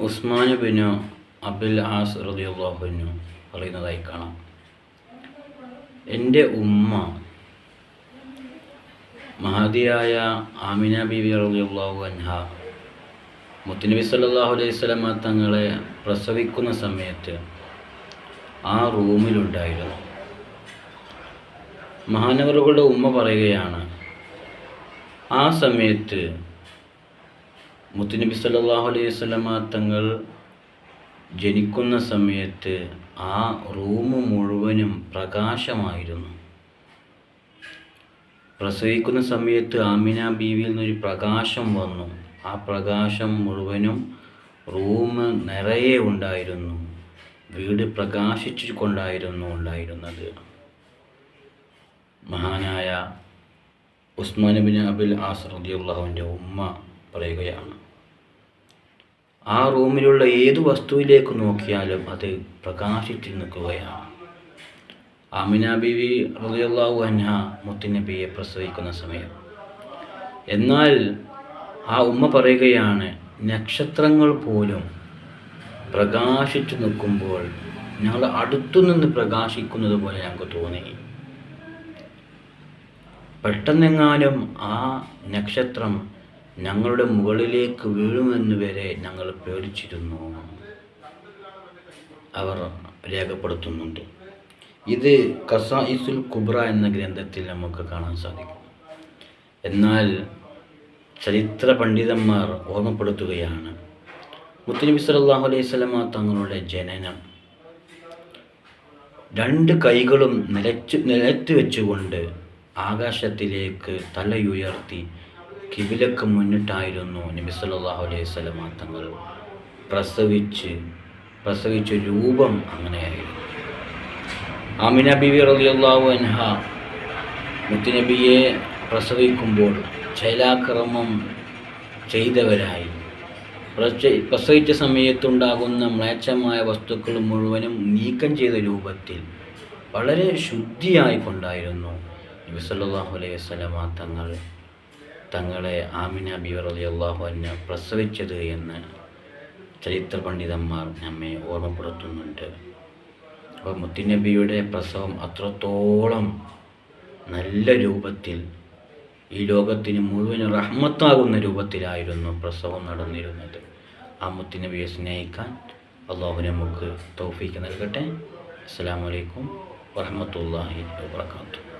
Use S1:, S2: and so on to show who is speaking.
S1: Usman bin Abdul as റളിയല്ലാഹു അൻഹു പറയുന്നതായി കാണാം. എൻ്റെ ഉമ്മ മഹദിയായ ആമിന ബീവി റളിയല്ലാഹു അൻഹ മുത്തുനബി സല്ലല്ലാഹു അലൈഹി വസല്ലമ തങ്ങളെ പ്രസവിക്കുന്ന സമയത്ത് ആ റൂമിലുണ്ടായിരുന്നു. മഹാനവറുകളുടെ ഉമ്മ പറയുകയാണ്, ആ സമയത്ത് മുത്തുനബി സല്ലല്ലാഹു അലൈഹി വസല്ലമ തങ്ങൾ ജനിക്കുന്ന സമയത്ത് ആ റൂം മുഴുവനും പ്രകാശമായിരുന്നു. പ്രസവിക്കുന്ന സമയത്ത് ആമിന ബീവിയിൽ നിന്നൊരു പ്രകാശം വന്നു. ആ പ്രകാശം മുഴുവനും റൂം നിറയെ ഉണ്ടായിരുന്നു. വീട് പ്രകാശിച്ചു കൊണ്ടായിരുന്നു ഉണ്ടായിരുന്നത്. മഹാനായ ഉസ്മാൻ ബിൻ അബ്ദുൽ ആസ് റളിയല്ലാഹു അൻഹുവിൻ്റെ ഉമ്മ പറയുകയാണ്, ആ റൂമിലുള്ള ഏതു വസ്തുവിലേക്ക് നോക്കിയാലും അത് പ്രകാശിച്ചു നിൽക്കുകയാണ്. ആമിന ബീവി റളിയല്ലാഹു അൻഹ മുത്തുനബിയെ പ്രസവിക്കുന്ന സമയം. എന്നാൽ ആ ഉമ്മ പറയുകയാണ്, നക്ഷത്രങ്ങൾ പോലും പ്രകാശിച്ചു നിൽക്കുമ്പോൾ ഞങ്ങൾ അടുത്തുനിന്ന് പ്രകാശിക്കുന്നത് പോലെ ഞങ്ങൾക്ക് തോന്നി. പെട്ടെന്നെങ്ങാനും ആ നക്ഷത്രം ഞങ്ങളുടെ മുകളിലേക്ക് വീഴുമെന്ന് വരെ ഞങ്ങൾ പേടിച്ചിരുന്നു. അവർ രേഖപ്പെടുത്തുന്നുണ്ട്. ഇത് ഖസാഇസുൽ കുബ്ര എന്ന ഗ്രന്ഥത്തിൽ നമുക്ക് കാണാൻ സാധിക്കും. എന്നാൽ ചരിത്ര പണ്ഡിതന്മാർ ഓർമ്മപ്പെടുത്തുകയാണ്, മുത്തുനബി സല്ലല്ലാഹു അലൈഹി വസല്ലമ തങ്ങളുടെ ജനനം രണ്ട് കൈകളും നിലത്ത് വെച്ചുകൊണ്ട് ആകാശത്തിലേക്ക് തലയുയർത്തി കിബിലക്ക് മുന്നിട്ടായിരുന്നു നബി സല്ലല്ലാഹു അലൈഹി വസല്ലമ തങ്ങൾ പ്രസവിച്ച രൂപം അങ്ങനെയായിരുന്നു. ആമിന ബീവി റളിയല്ലാഹു അൻഹ മുത്തുനബിയെ പ്രസവിക്കുമ്പോൾ ശൈലാക്രമം ചെയ്തവരായി. പ്രസവിച്ച സമയത്തുണ്ടാകുന്ന മ്ലേച്ഛമായ വസ്തുക്കൾ മുഴുവനും നീക്കം ചെയ്ത രൂപത്തിൽ വളരെ ശുദ്ധിയായി കൊണ്ടായിരുന്നു നബി സല്ലല്ലാഹു അലൈഹി വസല്ലമ തങ്ങളെ ആമിന ബീവി റളിയല്ലാഹു അൻഹ പ്രസവിച്ചത് എന്ന് ചരിത്ര പണ്ഡിതന്മാർ നമ്മെ ഓർമ്മപ്പെടുത്തുന്നുണ്ട്. അപ്പോൾ മുത്തുനബിയുടെ പ്രസവം അത്രത്തോളം നല്ല രൂപത്തിൽ, ഈ ലോകത്തിന് മുഴുവൻ റഹ്മത്താകുന്ന രൂപത്തിലായിരുന്നു പ്രസവം നടന്നിരുന്നത്. ആ മുത്തുനബിയെ സ്നേഹിക്കാൻ അല്ലാഹു നമുക്ക് തൗഫീഖ് നൽകട്ടെ. അസ്സലാമു അലൈക്കും വറഹ്മത്തുള്ളാഹി വബറകാതുഹു.